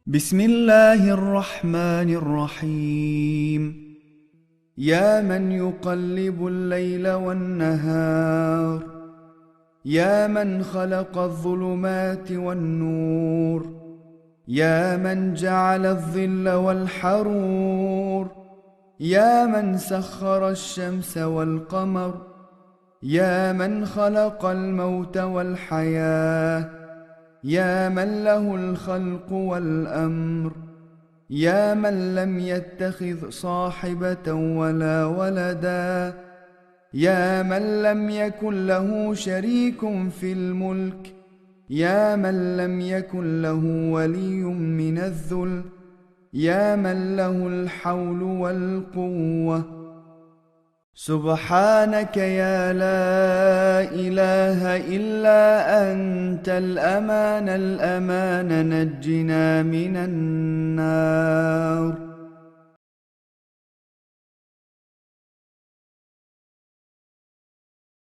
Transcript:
بسم الله الرحمن الرحيم. يا من يقلب الليل والنهار، يا من خلق الظلمات والنور، يا من جعل الظل والحرور، يا من سخر الشمس والقمر، يا من خلق الموت والحياة، يا من له الخلق والأمر، يا من لم يتخذ صاحبة ولا ولدا، يا من لم يكن له شريك في الملك، يا من لم يكن له ولي من الذل، يا من له الحول والقوة. سبحانك يا لا إله إلا أنت الأمان نجنا من النار.